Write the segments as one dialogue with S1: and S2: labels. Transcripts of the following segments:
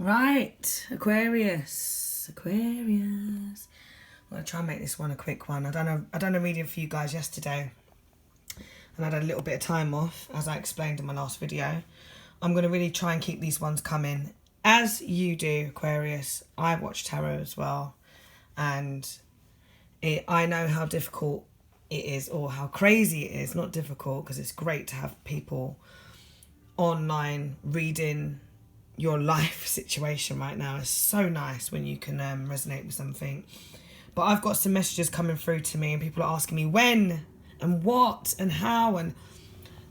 S1: Right, Aquarius. I'm gonna try and make this one a quick one. I done a reading for you guys yesterday, and I had a little bit of time off, as I explained in my last video. I'm gonna really try and keep these ones coming, as you do, Aquarius. I watch tarot as well, and I know how difficult it is, or how crazy it is. Not difficult, because it's great to have people online reading your life situation right now. Is so nice when you can resonate with something. But I've got some messages coming through to me, and people are asking me when and what and how, and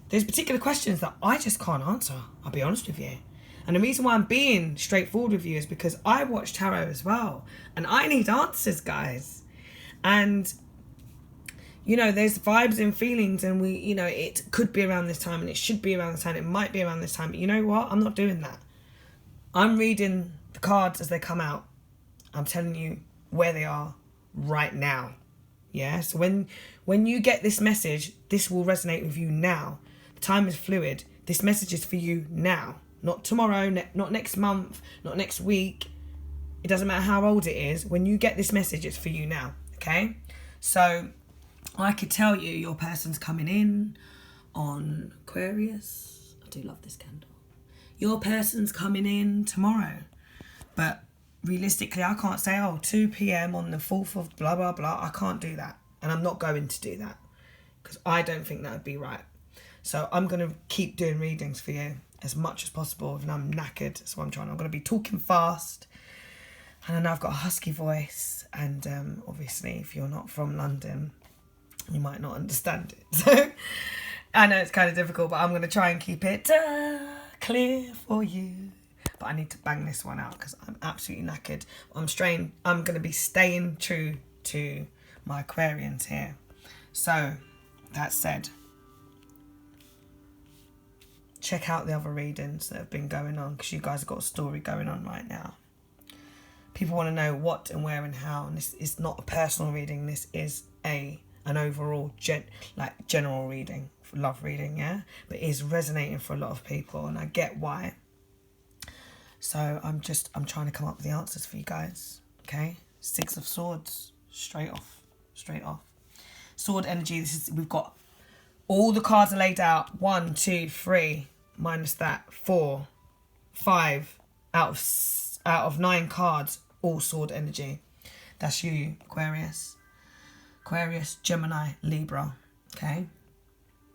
S1: there's particular questions that I just can't answer, I'll be honest with you. And the reason why I'm being straightforward with you is because I watch tarot as well, and I need answers, guys. And you know, there's vibes and feelings, and it could be around this time, and it should be around this time, it might be around this time, but you know what, I'm not doing that. I'm reading the cards as they come out. I'm telling you where they are right now. Yeah, so when you get this message, this will resonate with you now. The time is fluid. This message is for you now, not tomorrow, not next month, not next week. It doesn't matter how old it is. When you get this message, it's for you now. Okay, so I could tell you your person's coming in on Aquarius. I do love this candle. Your person's coming in tomorrow. But realistically, I can't say, 2 p.m. on the 4th of blah, blah, blah. I can't do that. And I'm not going to do that, because I don't think that would be right. So I'm going to keep doing readings for you as much as possible. And I'm knackered, so I'm going to be talking fast. And I know I've got a husky voice. And obviously, if you're not from London, you might not understand it. So I know it's kind of difficult, but I'm going to try and keep it clear for you. But I need to bang this one out because I'm absolutely knackered. I'm going to be staying true to my Aquarians here. So that said, check out the other readings that have been going on, because you guys have got a story going on right now. People want to know what and where and how, and this is not a personal reading. This is an overall general reading, love reading, yeah, but it is resonating for a lot of people, and I get why. So I'm trying to come up with the answers for you guys. Okay, 6 of Swords, straight off. Sword energy. We've got all the cards are laid out. 1, 2, 3, minus that 4, 5 out of 9 cards. All sword energy. That's you, Aquarius. Aquarius, Gemini, Libra. Okay.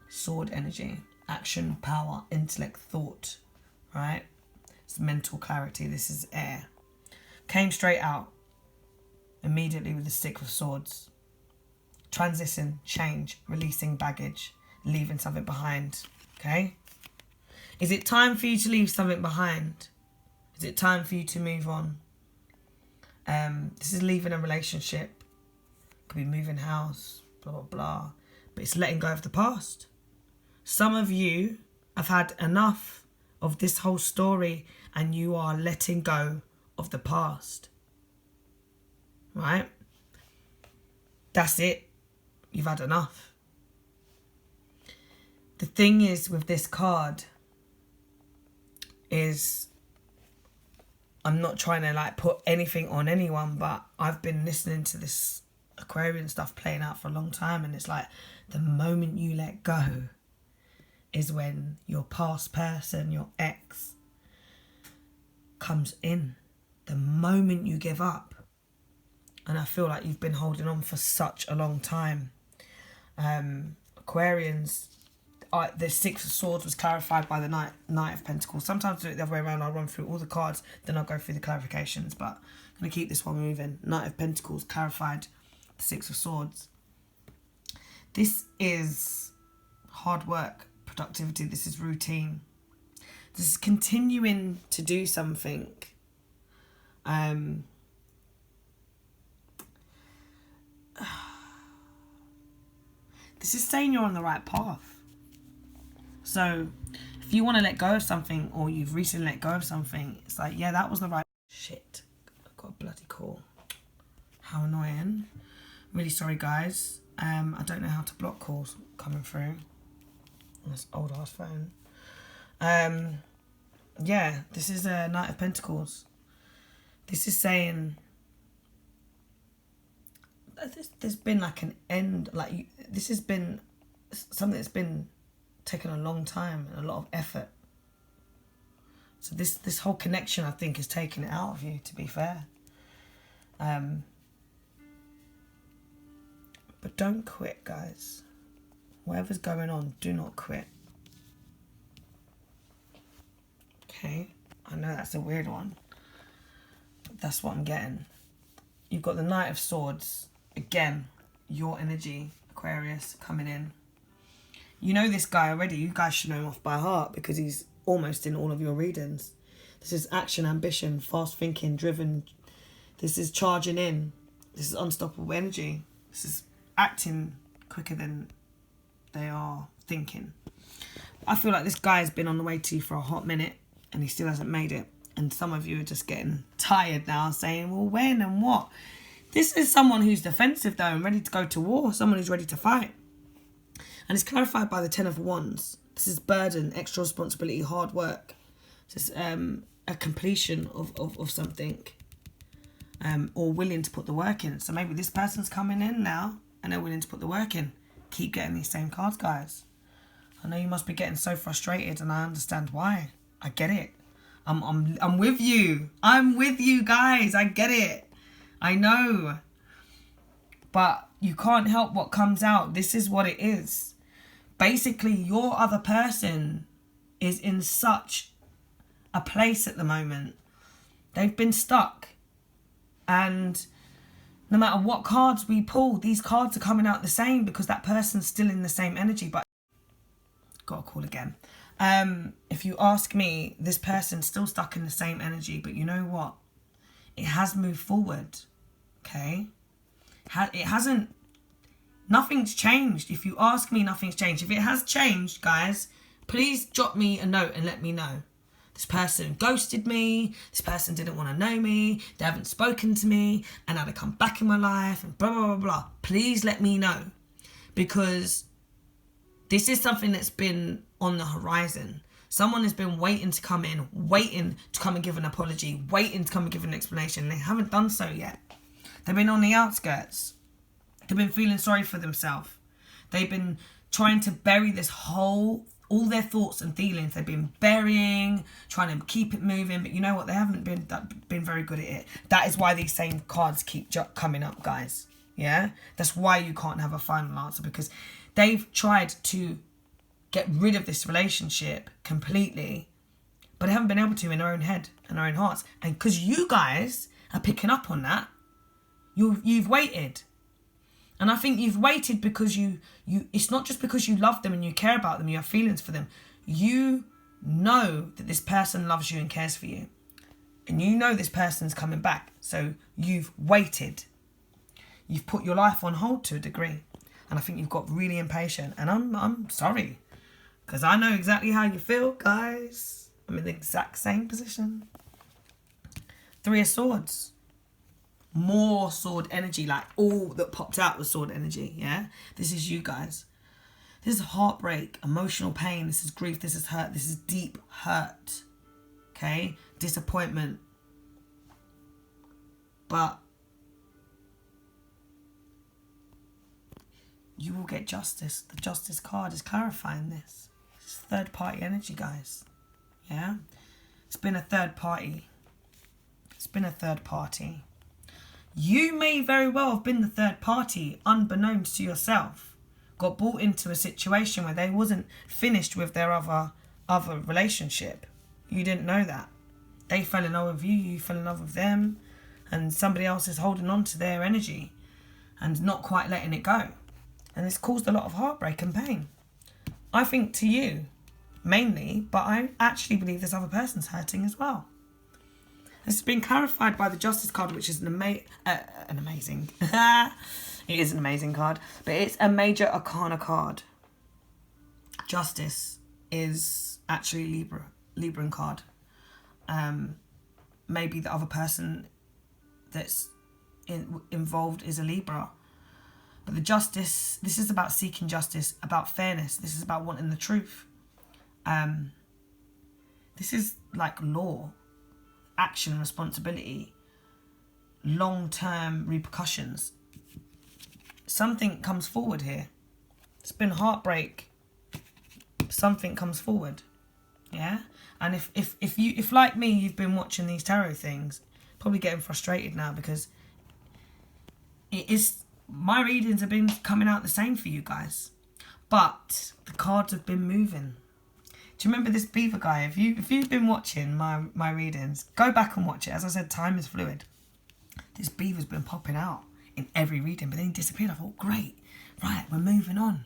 S1: Sword energy. Action, power, intellect, thought. Right? It's mental clarity. This is air. Came straight out. Immediately with the 6 of Swords. Transition, change, releasing baggage, leaving something behind. Okay? Is it time for you to leave something behind? Is it time for you to move on? This is leaving a relationship. Could be moving house, blah, blah, blah. But it's letting go of the past. Some of you have had enough of this whole story, and you are letting go of the past. Right? That's it. You've had enough. The thing is with this card is, I'm not trying to put anything on anyone, but I've been listening to this Aquarian stuff playing out for a long time, and it's like the moment you let go is when your past person, your ex, comes in. The moment you give up. And I feel like you've been holding on for such a long time. Aquarians, the 6 of Swords was clarified by the Knight of Pentacles. Sometimes I do it the other way around. I'll run through all the cards, then I'll go through the clarifications. But I'm going to keep this one moving. Knight of Pentacles clarified the 6 of Swords. This is hard work, productivity. This is routine. This is continuing to do something. This is saying you're on the right path. So if you want to let go of something, or you've recently let go of something, it's like, yeah, that was the right... Shit, I've got a bloody call. How annoying. Really sorry, guys. I don't know how to block calls coming through on this old ass phone. Yeah, this is a Knight of Pentacles. This is saying there's been like an end, like this has been something that's been taking a long time and a lot of effort. So this whole connection, I think, is taking it out of you, to be fair. But don't quit, guys. Whatever's going on, do not quit. Okay, I know that's a weird one, but that's what I'm getting. You've got the Knight of Swords. Again, your energy, Aquarius, coming in. You know this guy already. You guys should know him off by heart because he's almost in all of your readings. This is action, ambition, fast thinking, driven. This is charging in. This is unstoppable energy. This is acting quicker than they are thinking. I feel like this guy has been on the way to you for a hot minute and he still hasn't made it. And some of you are just getting tired now, saying, well, when and what? This is someone who's defensive, though, and ready to go to war. Someone who's ready to fight. And it's clarified by the Ten of Wands. This is burden, extra responsibility, hard work. This is a completion of something. Or willing to put the work in. So maybe this person's coming in now and they're willing to put the work in. Keep getting these same cards, guys. I know you must be getting so frustrated, and I understand why. I get it. I'm with you. I'm with you, guys. I get it. I know. But you can't help what comes out. This is what it is. Basically, your other person is in such a place at the moment. They've been stuck. And no matter what cards we pull, these cards are coming out the same because that person's still in the same energy. But gotta call again. If you ask me, this person's still stuck in the same energy, but you know what? It has moved forward, okay? It hasn't, nothing's changed. If you ask me, nothing's changed. If it has changed, guys, please drop me a note and let me know. This person ghosted me, this person didn't want to know me, they haven't spoken to me, and now they come back in my life, and blah, blah, blah, blah. Please let me know, because this is something that's been on the horizon. Someone has been waiting to come in, waiting to come and give an apology, waiting to come and give an explanation. They haven't done so yet. They've been on the outskirts. They've been feeling sorry for themselves. They've been trying to bury this whole, all their thoughts and feelings. They've been burying, trying to keep it moving. But you know what? They haven't been very good at it. That is why these same cards keep coming up, guys. Yeah? That's why you can't have a final answer, because they've tried to get rid of this relationship completely, but they haven't been able to in their own head and their own hearts. And because you guys are picking up on that, you've waited. And I think you've waited because you it's not just because you love them and you care about them, you have feelings for them. You know that this person loves you and cares for you. And you know this person's coming back. So you've waited. You've put your life on hold to a degree. And I think you've got really impatient. And I'm sorry. Because I know exactly how you feel, guys. I'm in the exact same position. Three of Swords. More sword energy. Like, all that popped out was sword energy, yeah? This is you guys. This is heartbreak, emotional pain. This is grief. This is hurt. This is deep hurt. Okay? Disappointment. But you will get justice. The justice card is clarifying this. It's third party energy, guys. Yeah? It's been a third party. It's been a third party. You may very well have been the third party, unbeknownst to yourself. Got brought into a situation where they wasn't finished with their other relationship. You didn't know that. They fell in love with you, you fell in love with them, and somebody else is holding on to their energy and not quite letting it go. And it's caused a lot of heartbreak and pain. I think to you, mainly, but I actually believe this other person's hurting as well. This has been clarified by the Justice card, which is an amazing... It is an amazing card, but it's a major arcana card. Justice is actually Libran card. Maybe the other person that's involved is a Libra. But the justice, this is about seeking justice, about fairness. This is about wanting the truth. This is like law, action, responsibility, long-term repercussions. Something comes forward here. It's been heartbreak. Something comes forward. Yeah? And if like me, you've been watching these tarot things, probably getting frustrated now, because it is, my readings have been coming out the same for you guys. But the cards have been moving. Do you remember this beaver guy? If you've been watching my readings, go back and watch it. As I said, time is fluid. This beaver's been popping out in every reading, but then he disappeared. I thought, great, right, we're moving on.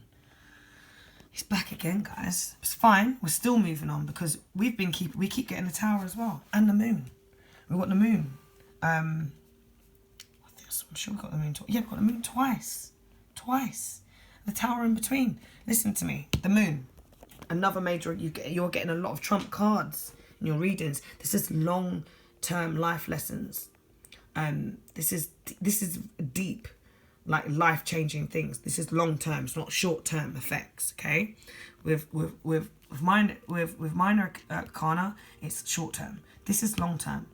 S1: He's back again, guys. It's fine. We're still moving on because we keep getting the tower as well, and the moon. We've got the moon. I'm sure we got the moon twice. Yeah, we've got the moon twice. The tower in between. Listen to me. The moon. Another major. You're getting a lot of trump cards in your readings. This is long-term life lessons. This is deep, like life-changing things. This is long-term. It's not short-term effects. Okay, with minor arcana, it's short-term. This is long-term,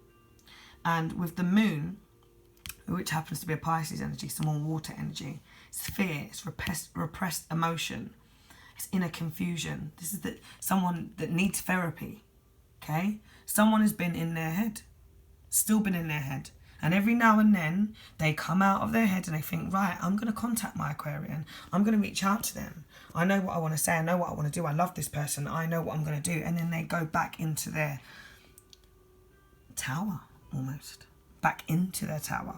S1: and with the moon, which happens to be a Pisces energy, some more water energy. It's fear. It's repressed emotion. It's inner confusion. This is someone that needs therapy. Okay, someone has been in their head, still been in their head. And every now and then, they come out of their head and they think, right, I'm going to contact my Aquarian. I'm going to reach out to them. I know what I want to say. I know what I want to do. I love this person. I know what I'm going to do. And then they go back into their tower, almost. Back into their tower.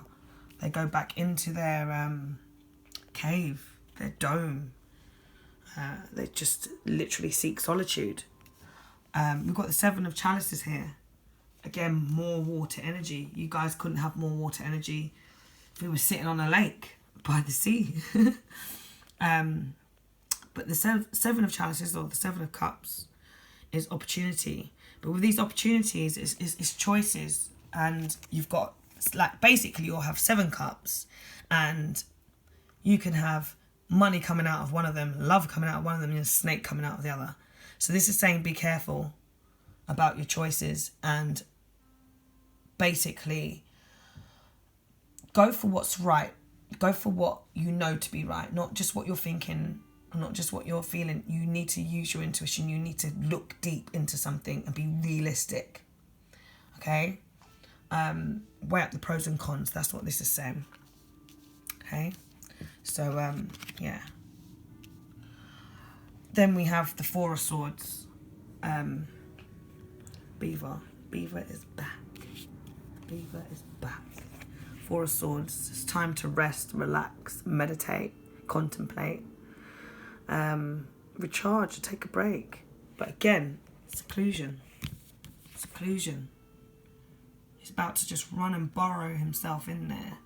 S1: They go back into their cave, their dome. They just literally seek solitude. We've got the Seven of Chalices here. Again, more water energy. You guys couldn't have more water energy if we were sitting on a lake by the sea. But the Seven of Chalices, or the Seven of Cups, is opportunity. But with these opportunities, it's choices. And you've got, like, basically you'll have 7 cups. And you can have money coming out of one of them, love coming out of one of them, and a snake coming out of the other. So this is saying be careful about your choices, and basically go for what's right. Go for what you know to be right, not just what you're thinking, not just what you're feeling. You need to use your intuition. You need to look deep into something and be realistic. Okay? Weigh up the pros and cons. That's what this is saying. Okay? So, yeah. Then we have the Four of Swords. Beaver is back. Beaver is back. Four of Swords. It's time to rest, relax, meditate, contemplate, recharge, take a break. But again, seclusion. He's about to just run and burrow himself in there.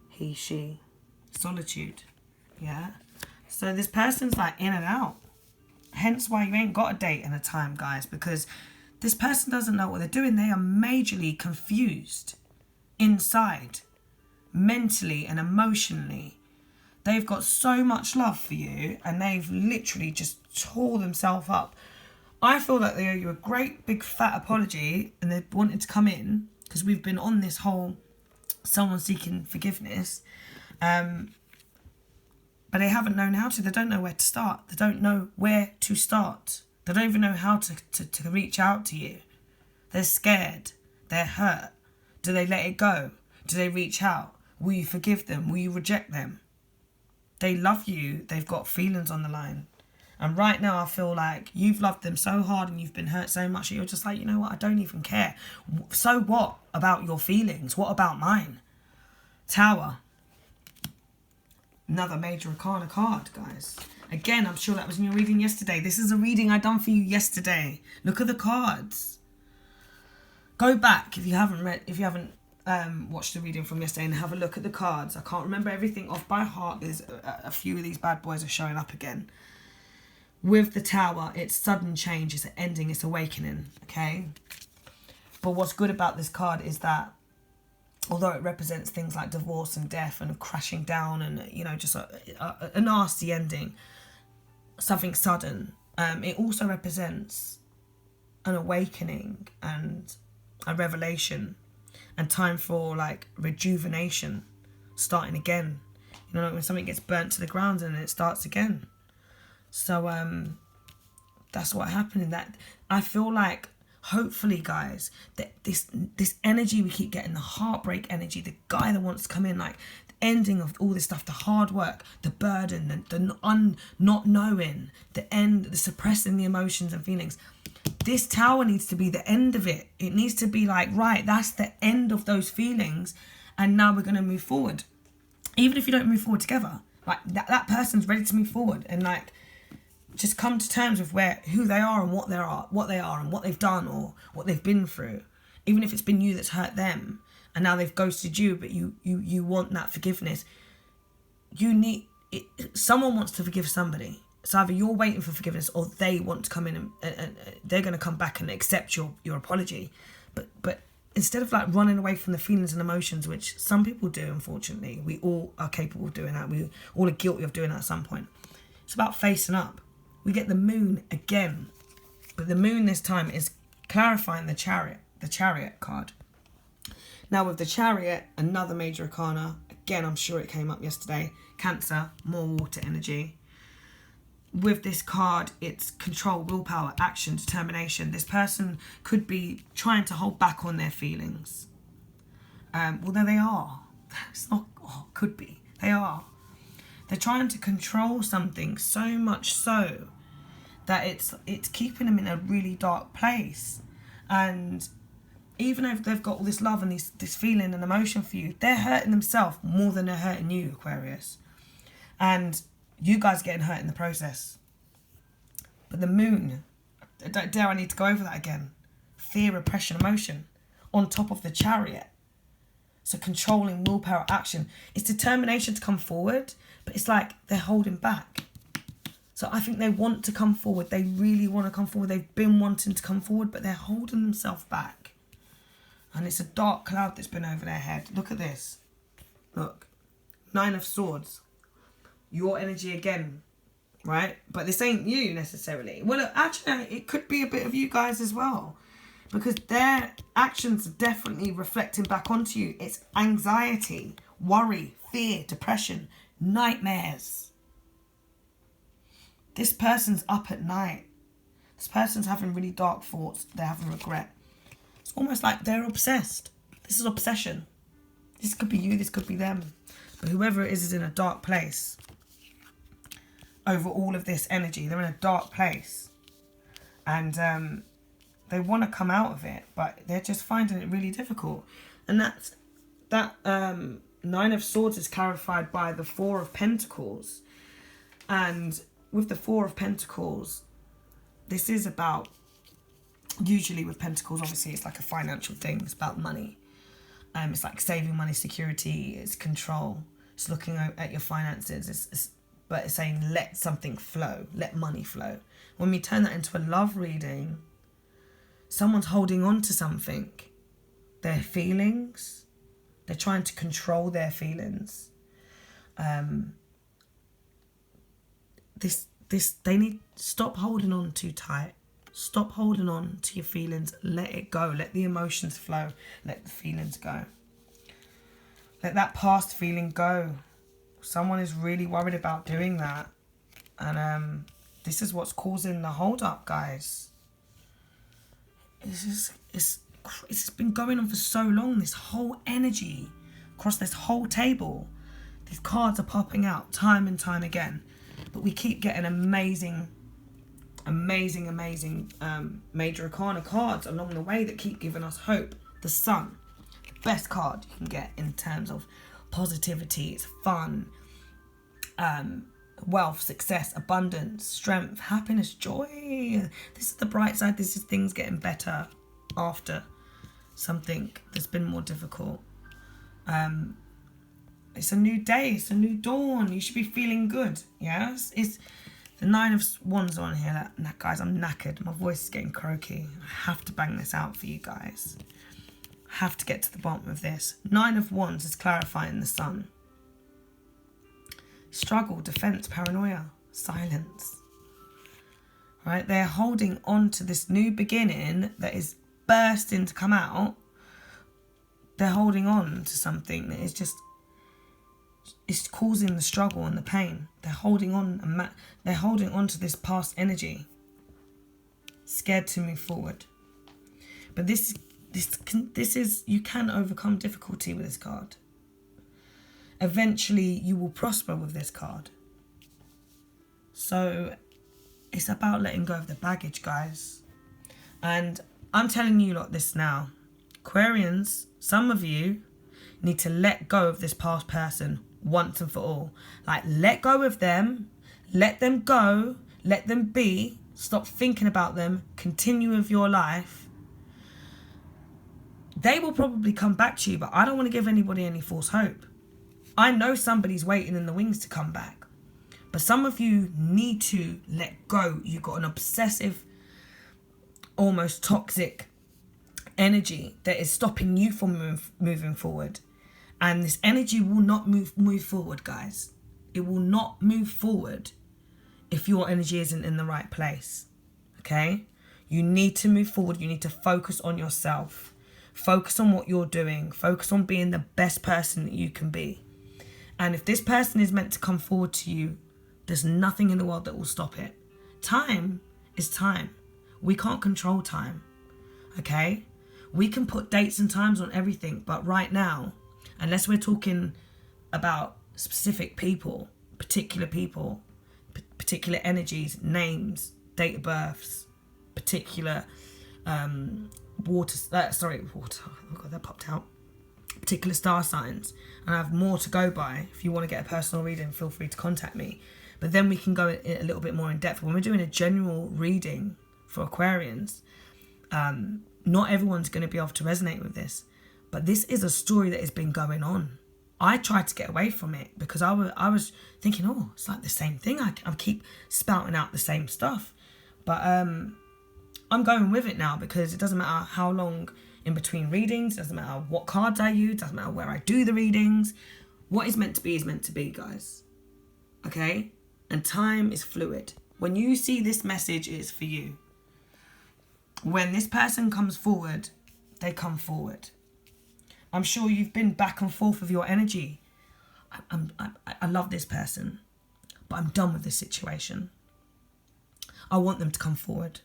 S1: He, she. Solitude. Yeah. So this person's like in and out. Hence why you ain't got a date and a time, guys, because this person doesn't know what they're doing. They are majorly confused inside, mentally and emotionally. They've got so much love for you, and they've literally just tore themselves up. I feel like they owe you a great big fat apology, and they wanted to come in because we've been on this whole someone seeking forgiveness. But they haven't known how to. They don't know where to start. They don't know where to start. They don't even know how to reach out to you. They're scared. They're hurt. Do they let it go? Do they reach out? Will you forgive them? Will you reject them? They love you. They've got feelings on the line. And right now I feel like you've loved them so hard and you've been hurt so much that you're just like, you know what? I don't even care. So what about your feelings? What about mine? Tower. Another major arcana card, guys. Again, I'm sure that was in your reading yesterday. This is a reading I done for you yesterday. Look at the cards. Go back if you haven't watched the reading from yesterday and have a look at the cards. I can't remember everything off by heart. There's a few of these bad boys are showing up again. With the Tower, it's sudden change, it's an ending, it's awakening, okay? But what's good about this card is that although it represents things like divorce and death and crashing down and, you know, just a nasty ending, something sudden, it also represents an awakening and a revelation, and time for like rejuvenation, starting again. You know, like when something gets burnt to the ground and it starts again. So that's what happened in that. I feel like, hopefully, guys, that this energy we keep getting, the heartbreak energy, the guy that wants to come in, like the ending of all this stuff, the hard work, the burden, the not knowing, the end, the suppressing the emotions and feelings. This tower needs to be the end of it. It needs to be like, right, that's the end of those feelings, and now we're going to move forward. Even if you don't move forward together, like that person's ready to move forward and like just come to terms with who they are and what they are and what they've done or what they've been through. Even if it's been you that's hurt them and now they've ghosted you, but you want that forgiveness. You need it. Someone wants to forgive somebody. So either you're waiting for forgiveness or they want to come in and they're going to come back and accept your apology. But instead of like running away from the feelings and emotions, which some people do, unfortunately, we all are capable of doing that. We all are guilty of doing that at some point. It's about facing up. We get the moon again, but the moon this time is clarifying the chariot card. Now with the chariot, another major arcana, again, I'm sure it came up yesterday, Cancer, more water energy. With this card, it's control, willpower, action, determination. This person could be trying to hold back on their feelings. Well, no, they are. It's not, could be. They are. They're trying to control something so much so that it's keeping them in a really dark place. And even if they've got all this love and this feeling and emotion for you, they're hurting themselves more than they're hurting you, Aquarius. And you guys are getting hurt in the process. But the moon, dare I need to go over that again? Fear, repression, emotion, on top of the chariot. So controlling, willpower, action. It's determination to come forward, but it's like they're holding back. So I think they want to come forward. They really want to come forward. They've been wanting to come forward, but they're holding themselves back. And it's a dark cloud that's been over their head. Look at this. Look. 9 of Swords. Your energy again, right? But this ain't you necessarily. Well, actually, it could be a bit of you guys as well, because their actions are definitely reflecting back onto you. It's anxiety, worry, fear, depression, nightmares. This person's up at night. This person's having really dark thoughts. They're having regret. It's almost like they're obsessed. This is obsession. This could be you, this could be them. But whoever it is in a dark place. Over all of this energy, they're in a dark place, and they want to come out of it, but they're just finding it really difficult. And that 9 of Swords is clarified by the 4 of Pentacles, and with the 4 of Pentacles, this is about, usually with Pentacles, obviously it's like a financial thing. It's about money. It's like saving money, security, it's control. It's looking at your finances. But it's saying let something flow, let money flow. When we turn that into a love reading, someone's holding on to something. Their feelings. They're trying to control their feelings. They need to stop holding on too tight. Stop holding on to your feelings. Let it go. Let the emotions flow. Let the feelings go. Let that past feeling go. Someone is really worried about doing that. And this is what's causing the hold up, guys. It's been going on for so long. This whole energy across this whole table. These cards are popping out time and time again. But we keep getting amazing major arcana cards along the way that keep giving us hope. The Sun, the best card you can get in terms of positivity. It's fun, wealth, success, abundance, strength, happiness, joy. This is the bright side. This is things getting better after something that's been more difficult. It's a new day. It's a new dawn. You should be feeling good. Yes, it's the 9 of Wands on here. Guys, I'm knackered. My voice is getting croaky. I have to bang this out for you guys. Have to get to the bottom of this. 9 of Wands is clarifying the Sun. Struggle, defense, paranoia, silence. right? They're holding on to this new beginning that is bursting to come out. They're holding on to something that is just, it's causing the struggle and the pain. They're holding on, they're holding on to this past energy, scared to move forward. But this is, you can overcome difficulty with this card. Eventually you will prosper with this card. So it's about letting go of the baggage, guys. And I'm telling you lot this now. Aquarians, some of you need to let go of this past person once and for all. Like, let go of them. Let them go. Let them be. Stop thinking about them. Continue with your life. They will probably come back to you, but I don't want to give anybody any false hope. I know somebody's waiting in the wings to come back. But some of you need to let go. You've got an obsessive, almost toxic energy that is stopping you from moving forward. And this energy will not move forward, guys. It will not move forward if your energy isn't in the right place. Okay? You need to move forward. You need to focus on yourself. Focus on what you're doing. Focus on being the best person that you can be. And if this person is meant to come forward to you, there's nothing in the world that will stop it. Time is time. We can't control time. Okay? We can put dates and times on everything, but right now, unless we're talking about specific people, particular energies, names, date of births, particular water, oh God, that popped out. Particular star signs, and I have more to go by. If you want to get a personal reading, feel free to contact me. But then we can go a little bit more in depth. When we're doing a general reading for Aquarians, not everyone's going to be able to resonate with this, but this is a story that has been going on. I tried to get away from it because I was thinking, oh, it's like the same thing. I keep spouting out the same stuff, but I'm going with it now because it doesn't matter how long in between readings, doesn't matter what cards I use, doesn't matter where I do the readings. What is meant to be, guys. Okay? And time is fluid. When you see this message, it is for you. When this person comes forward, they come forward. I'm sure you've been back and forth with your energy. I love this person, but I'm done with this situation. I want them to come forward.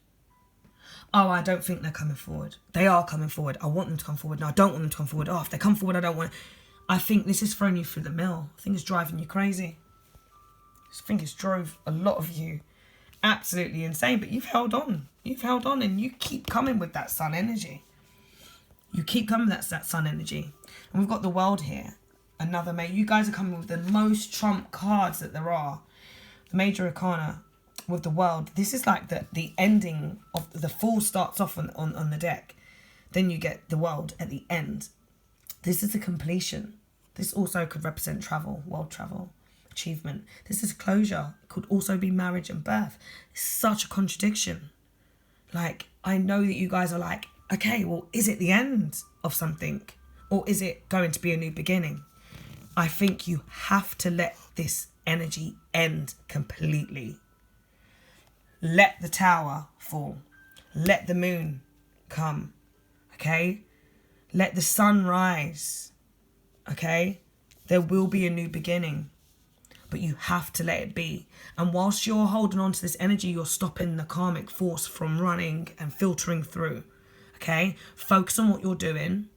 S1: Oh, I don't think they're coming forward. They are coming forward. I want them to come forward. No, I don't want them to come forward. Oh, if they come forward, I don't want... I think this is throwing you through the mill. I think it's driving you crazy. I think it's drove a lot of you absolutely insane, but you've held on. You've held on and you keep coming with that sun energy. You keep coming with that sun energy. And we've got the world here. Another you guys are coming with the most trump cards that there are. The major arcana with the world. This is like the ending of the Fool starts off on the deck. Then you get the world at the end. This is a completion. This also could represent travel, world travel, achievement. This is closure. It could also be marriage and birth. It's such a contradiction. Like, I know that you guys are like, okay, well, is it the end of something? Or is it going to be a new beginning? I think you have to let this energy end completely. Let the tower fall. Let the moon come. Okay? Let the sun rise. Okay? There will be a new beginning. But you have to let it be. And whilst you're holding on to this energy, you're stopping the karmic force from running and filtering through. Okay? Focus on what you're doing.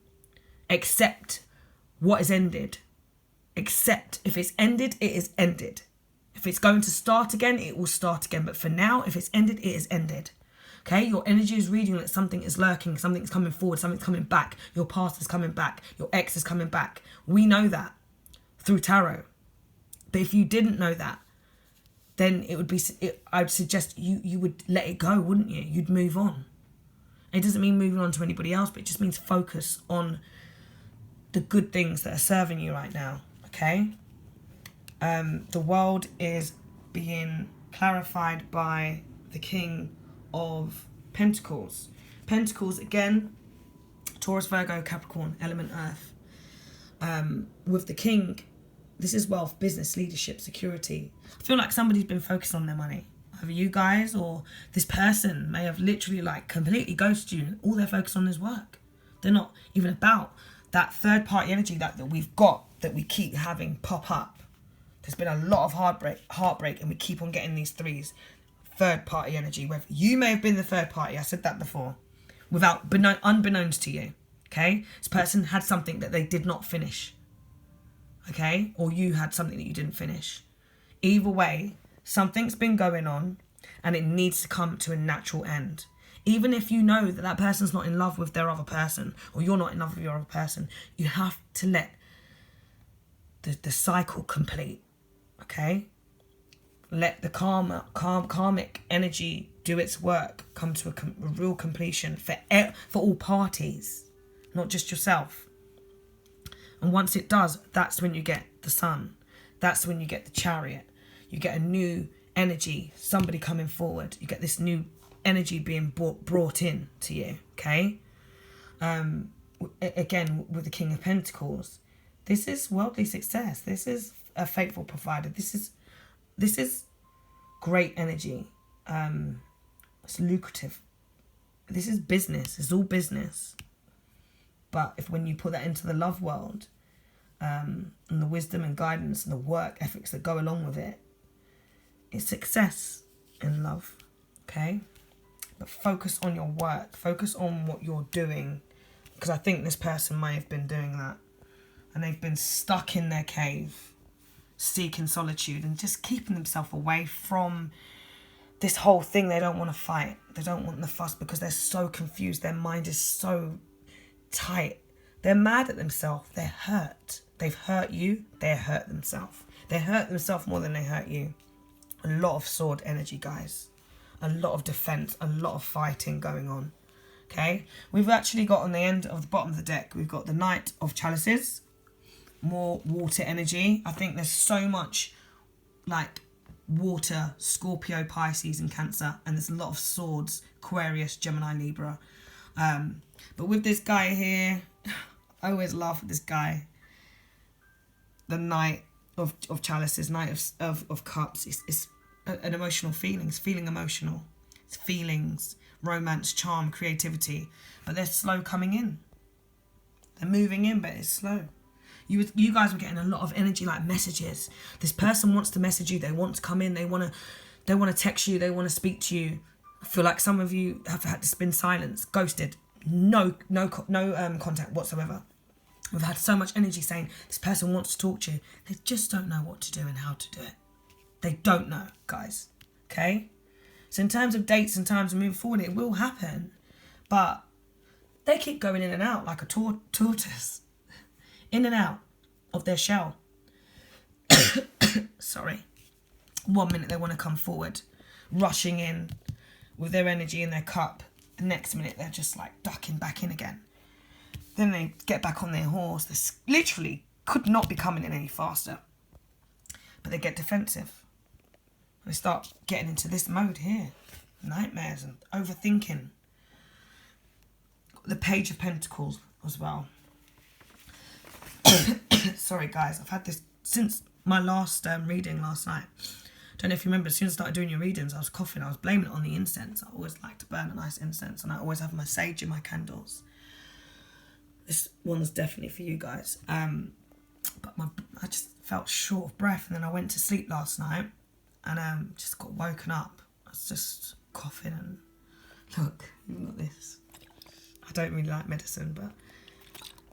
S1: Accept what is ended. Accept. If it's ended, it is ended. If it's going to start again, it will start again. But for now, if it's ended, it is ended. Okay? Your energy is reading that something is lurking, something is coming forward, something's coming back. Your past is coming back. Your ex is coming back. We know that through tarot. But if you didn't know that, then it would be, I'd suggest you would let it go, wouldn't you? You'd move on. It doesn't mean moving on to anybody else, but it just means focus on the good things that are serving you right now. Okay? The world is being clarified by the King of Pentacles. Pentacles, again, Taurus, Virgo, Capricorn, element Earth. With the King, this is wealth, business, leadership, security. I feel like somebody's been focused on their money. Either you guys or this person may have literally like completely ghosted you and all they're focused on is work. They're not even about that third party energy that we've got, that we keep having pop up. There's been a lot of heartbreak, and we keep on getting these threes. Third party energy. Whether you may have been the third party, I said that before, without unbeknownst to you. Okay, this person had something that they did not finish. Okay, or you had something that you didn't finish. Either way, something's been going on, and it needs to come to a natural end. Even if you know that that person's not in love with their other person, or you're not in love with your other person, you have to let the cycle complete. Okay, let the karmic energy do its work, come to a real completion for all parties, not just yourself. And once it does, that's when you get the sun. That's when you get the chariot. You get a new energy, somebody coming forward. You get this new energy being brought in to you. Okay, again with the King of Pentacles, this is worldly success. This is a faithful provider. This is great energy. It's lucrative. This is business. It's all business. But when you put that into the love world, and the wisdom and guidance and the work ethics that go along with it, it's success in love. Okay, but focus on your work. Focus on what you're doing, because I think this person may have been doing that, and they've been stuck in their cave, seeking solitude and just keeping themselves away from this whole thing. They don't want to fight. They don't want the fuss because they're so confused. Their mind is so tight. They're mad at themselves. They're hurt. They've hurt you. They hurt themselves. They hurt themselves more than they hurt you. A lot of sword energy, guys. A lot of defense. A lot of fighting going on. Okay. We've actually got on the end of the bottom of the deck, we've got the Knight of Chalices. More water energy. I think there's so much like water, Scorpio, Pisces and Cancer, and there's a lot of swords, Aquarius, Gemini, Libra. But with this guy here, I always laugh at this guy. The Knight of Chalices, Knight of Cups. It's an emotional feeling. It's feeling emotional. It's feelings, romance, charm, creativity. But they're slow coming in. They're moving in, but it's slow. You guys were getting a lot of energy, like messages. This person wants to message you. They want to come in. They want to text you. They want to speak to you. I feel like some of you have had to spin silence, ghosted, no contact whatsoever. We've had so much energy saying this person wants to talk to you. They just don't know what to do and how to do it. They don't know, guys. Okay? So in terms of dates and times of moving forward, it will happen. But they keep going in and out like a tortoise. In and out of their shell. Sorry. 1 minute they want to come forward, rushing in with their energy in their cup. The next minute they're just like ducking back in again. Then they get back on their horse. They literally could not be coming in any faster. But they get defensive. They start getting into this mode here. Nightmares and overthinking. The Page of Pentacles as well. Sorry guys, I've had this since my last reading last night. Don't know if you remember, as soon as I started doing your readings, I was coughing. I was blaming it on the incense. I always like to burn a nice incense, and I always have my sage in my candles. This one's definitely for you guys. But I just felt short of breath, and then I went to sleep last night, and just got woken up. I was just coughing, and look, even got this. I don't really like medicine, but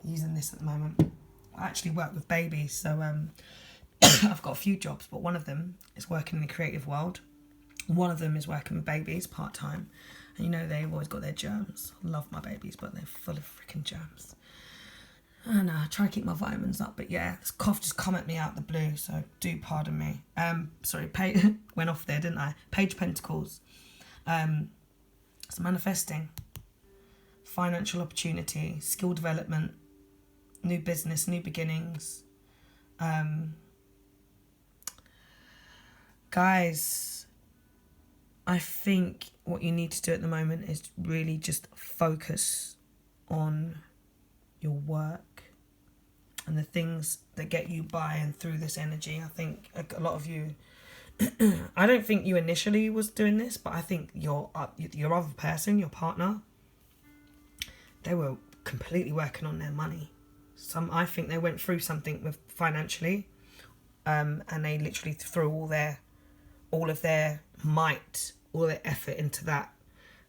S1: I'm using this at the moment. I actually work with babies, so I've got a few jobs, but one of them is working in the creative world. One of them is working with babies part-time. And you know, they've always got their germs. I love my babies, but they're full of freaking germs. I know, I try to keep my vitamins up, but yeah, this cough just come at me out the blue, so do pardon me. Sorry, went off there, didn't I? Page of Pentacles. It's manifesting. Financial opportunity, skill development, new business, new beginnings. Guys, I think what you need to do at the moment is really just focus on your work and the things that get you by and through this energy. I think a lot of you I don't think you initially was doing this, but I think your other person, your partner, they were completely working on their money. I think they went through something with financially, and they literally threw all of their might, all their effort into that,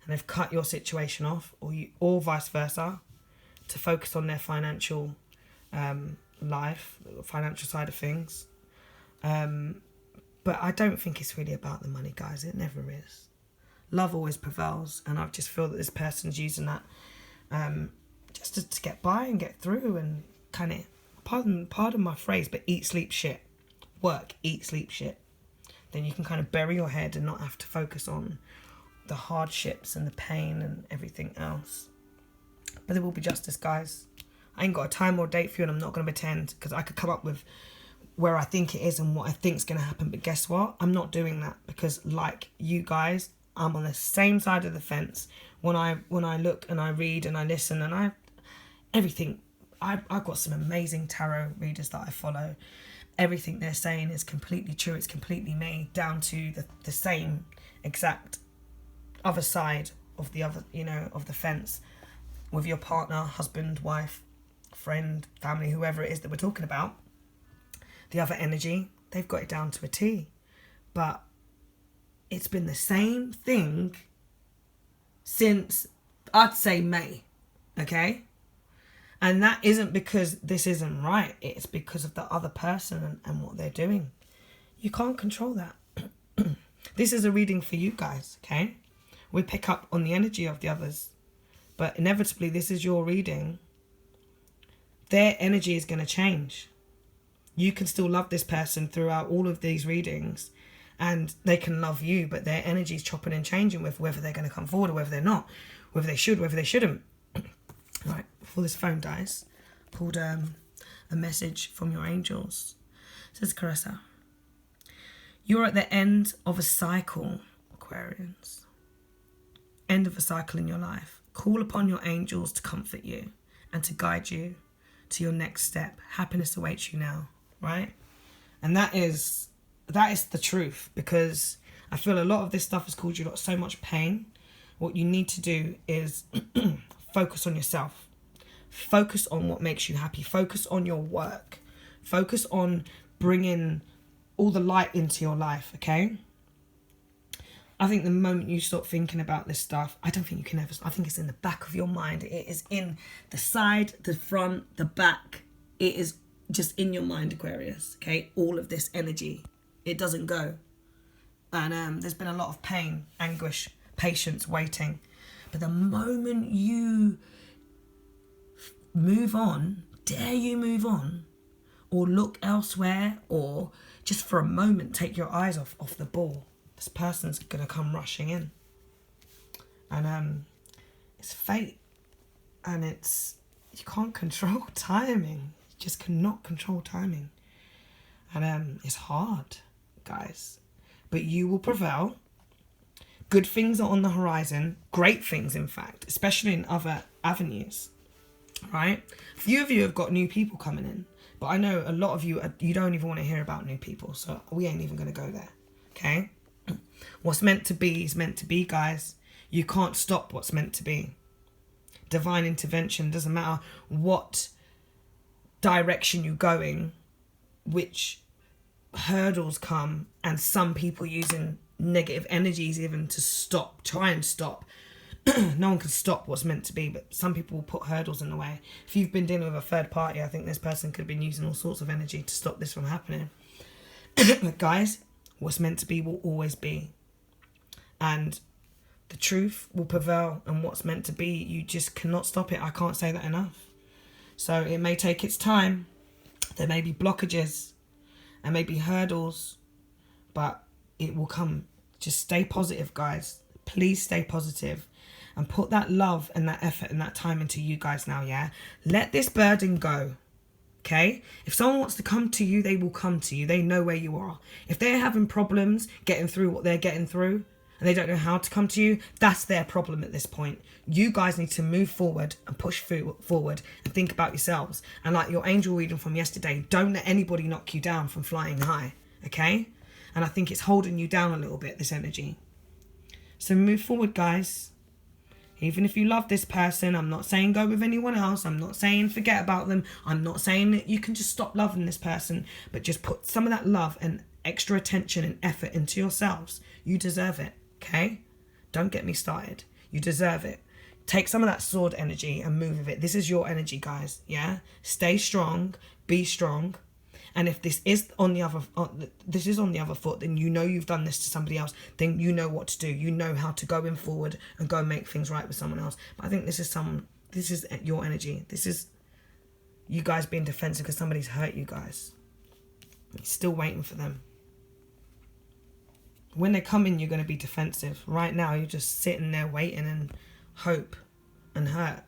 S1: and they've cut your situation off, or vice versa, to focus on their financial life, the financial side of things. But I don't think it's really about the money, guys. It never is. Love always prevails, and I just feel that this person's using that just to get by and get through, and kind of, pardon my phrase, but eat, sleep, shit. Work, eat, sleep, shit. Then you can kind of bury your head and not have to focus on the hardships and the pain and everything else. But there will be justice, guys. I ain't got a time or date for you, and I'm not going to pretend, because I could come up with where I think it is and what I think is going to happen. But guess what? I'm not doing that, because like you guys, I'm on the same side of the fence. When I look and I read and I listen and everything, I've got some amazing tarot readers that I follow. Everything they're saying is completely true. It's completely me, down to the same exact other side of the other, of the fence, with your partner, husband, wife, friend, family, whoever it is that we're talking about. The other energy, they've got it down to a T. But it's been the same thing since, I'd say, May, okay? And that isn't because this isn't right. It's because of the other person and what they're doing. You can't control that. This is a reading for you guys, okay? We pick up on the energy of the others. But inevitably, this is your reading. Their energy is going to change. You can still love this person throughout all of these readings, and they can love you, but their energy is chopping and changing with whether they're going to come forward or whether they're not, whether they should, whether they shouldn't. Right, before this phone dies, I pulled a message from your angels. It says, Caressa, you're at the end of a cycle, Aquarians. End of a cycle in your life. Call upon your angels to comfort you and to guide you to your next step. Happiness awaits you now, right? And that is the truth, because I feel a lot of this stuff has caused you so much pain. What you need to do is focus on yourself. Focus on what makes you happy. Focus on your work. Focus on bringing all the light into your life, okay? I think the moment you start thinking about this stuff, I don't think you can ever, I think it's in the back of your mind. It is in the side, the front, the back. It is just in your mind, Aquarius, okay? All of this energy, it doesn't go. And there's been a lot of pain, anguish, patience, waiting. But the moment you move on, dare you move on, or look elsewhere, or just for a moment take your eyes off the ball, this person's going to come rushing in. And it's fate. And you can't control timing. You just cannot control timing. And it's hard, guys. But you will prevail. Good things are on the horizon. Great things, in fact. Especially in other avenues. Right? A few of you have got new people coming in. But I know a lot of you, you don't even want to hear about new people. So we ain't even going to go there. Okay? What's meant to be is meant to be, guys. You can't stop what's meant to be. Divine intervention, doesn't matter what direction you're going, which hurdles come, and some people using negative energies even to try and stop. No one can stop what's meant to be, but some people will put hurdles in the way. If you've been dealing with a third party, I think this person could have been using all sorts of energy to stop this from happening. But guys, what's meant to be will always be. And the truth will prevail, and what's meant to be, you just cannot stop it. I can't say that enough. So it may take its time. There may be blockages and maybe hurdles, but it will come. Just stay positive, guys. Please stay positive and put that love and that effort and that time into you guys now, yeah? Let this burden go. Okay? If someone wants to come to you, they will come to you. They know where you are. If they're having problems getting through what they're getting through and they don't know how to come to you, that's their problem at this point. You guys need to move forward and push forward and think about yourselves. And like your angel reading from yesterday, don't let anybody knock you down from flying high. Okay? And I think it's holding you down a little bit, this energy. So move forward, guys. Even if you love this person, I'm not saying go with anyone else. I'm not saying forget about them. I'm not saying that you can just stop loving this person. But just put some of that love and extra attention and effort into yourselves. You deserve it, okay? Don't get me started. You deserve it. Take some of that sword energy and move with it. This is your energy, guys, yeah? Stay strong. Be strong. And if this is on the other foot, then you know you've done this to somebody else. Then you know what to do. You know how to go in forward and go and make things right with someone else. But I think this is your energy. This is you guys being defensive because somebody's hurt you guys. You're still waiting for them. When they come in, you're going to be defensive. Right now, you're just sitting there waiting and hope and hurt.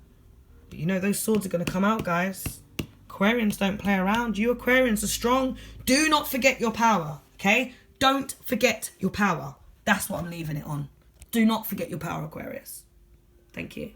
S1: But you know those swords are going to come out, guys. Aquarians don't play around. You Aquarians are strong. Do not forget your power, okay? Don't forget your power. That's what I'm leaving it on. Do not forget your power, Aquarius. Thank you.